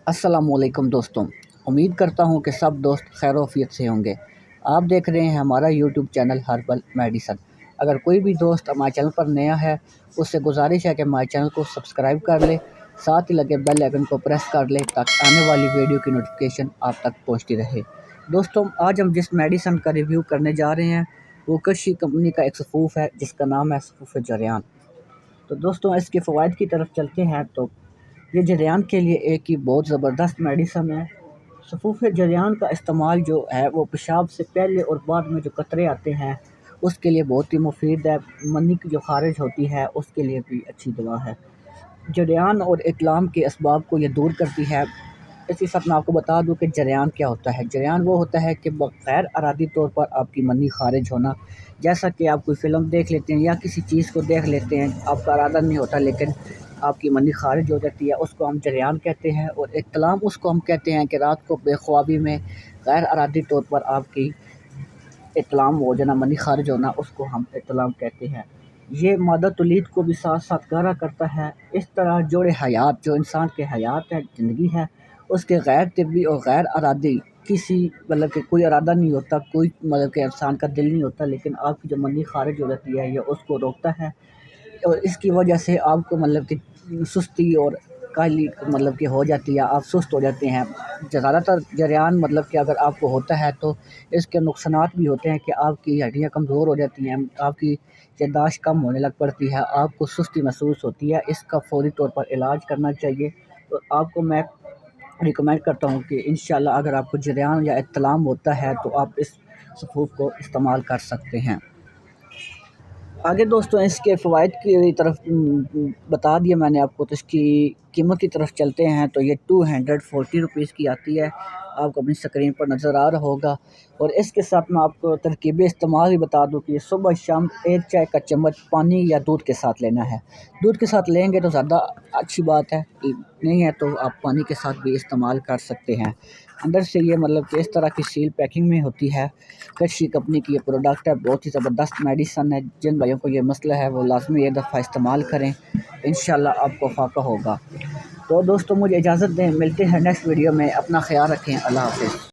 अस्सलामुअलैकुम दोस्तों। उम्मीद करता हूँ कि सब दोस्त खैर वफियत से होंगे। आप देख रहे हैं हमारा यूट्यूब चैनल हर्बल मेडिसन। अगर कोई भी दोस्त हमारे चैनल पर नया है, उससे गुजारिश है कि हमारे चैनल को सब्सक्राइब कर ले, साथ ही लगे बेल आइकन को प्रेस कर ले ताकि आने वाली वीडियो की नोटिफिकेशन आप तक पहुँचती रहे। दोस्तों, आज हम जिस मेडिसन का रिव्यू करने जा रहे हैं वो कशी कंपनी का एक सफ़ूफ है जिसका नाम है सफ़ूफ जरियान। तो दोस्तों, इसके फ़वाइद की तरफ चलते हैं। तो ये जरियान के लिए एक ही बहुत ज़बरदस्त मेडिसन है। सफ़ूफ जरियान का इस्तेमाल जो है वो पेशाब से पहले और बाद में जो कतरे आते हैं उसके लिए बहुत ही मुफीद है। मनी की जो खारिज होती है उसके लिए भी अच्छी दवा है। जरियान और इकलाम के असबाब को ये दूर करती है। इसी साथ मैं आपको बता दूं कि जरियान क्या होता है। जरियान वो होता है कि गैर अरादी तौर पर आपकी मनी खारिज होना। जैसा कि आप कोई फ़िल्म देख लेते हैं या किसी चीज़ को देख लेते हैं, आपका इरादा नहीं होता लेकिन आपकी मनी खारिज हो जाती है, उसको हम जरियान कहते हैं। और इकलाम उसको हम कहते हैं कि रात को बेख्वाबी में गैर अरादी तौर पर आपकी इकलाम हो जाना, मनी खारिज होना, उसको हम इकलाम कहते हैं। ये मादा तौलीद को भी साथ साथ गारा करता है। इस तरह जोड़े हयात, जो इंसान के हयात है, ज़िंदगी है, उसके गैर तिब्बी और गैर अरादी किसी मतलब कि कोई इरादा नहीं होता, कोई मतलब कि इंसान का दिल नहीं होता, लेकिन आपकी जो मनी खारिज हो जाती है ये उसको रोकता है। और इसकी वजह से आपको मतलब कि सुस्ती और काहली मतलब कि हो जाती है, आप सुस्त हो जाते हैं। ज़्यादातर जरियान मतलब कि अगर आपको होता है तो इसके नुकसानात भी होते हैं कि आपकी हड्डियाँ कमज़ोर हो जाती हैं, आपकी याददाश्त कम होने लग पड़ती है, आपको सुस्ती महसूस होती है। इसका फ़ौरी तौर पर इलाज करना चाहिए। तो आपको मैं रिकमेंड करता हूँ कि इंशाल्लाह अगर आपको जरियान या इत्तलाम होता है तो आप इस सफ़ूफ को इस्तेमाल कर सकते हैं। आगे दोस्तों, इसके फ़वाइद की तरफ बता दिया मैंने आपको, तो इसकी कीमत की तरफ चलते हैं। तो ये 240 रुपीज़ की आती है, आपको अपनी स्क्रीन पर नज़र आ रहा होगा। और इसके साथ मैं आपको तरकीब इस्तेमाल भी बता दूं कि सुबह शाम एक चाय का चम्मच पानी या दूध के साथ लेना है। दूध के साथ लेंगे तो ज़्यादा अच्छी बात है, नहीं है तो आप पानी के साथ भी इस्तेमाल कर सकते हैं। अंदर से ये मतलब कि इस तरह की सील पैकिंग में होती है। कशी कंपनी की ये प्रोडक्ट है, बहुत ही ज़बरदस्त मेडिसन है। जिन भाइयों को ये मसला है वो लाजमी एक दफ़ा इस्तेमाल करें, इंशाल्लाह आपको फ़ायदा होगा। तो दोस्तों, मुझे इजाज़त दें, मिलते हैं नेक्स्ट वीडियो में। अपना ख्याल रखें। अल्लाह हाफ़िज़।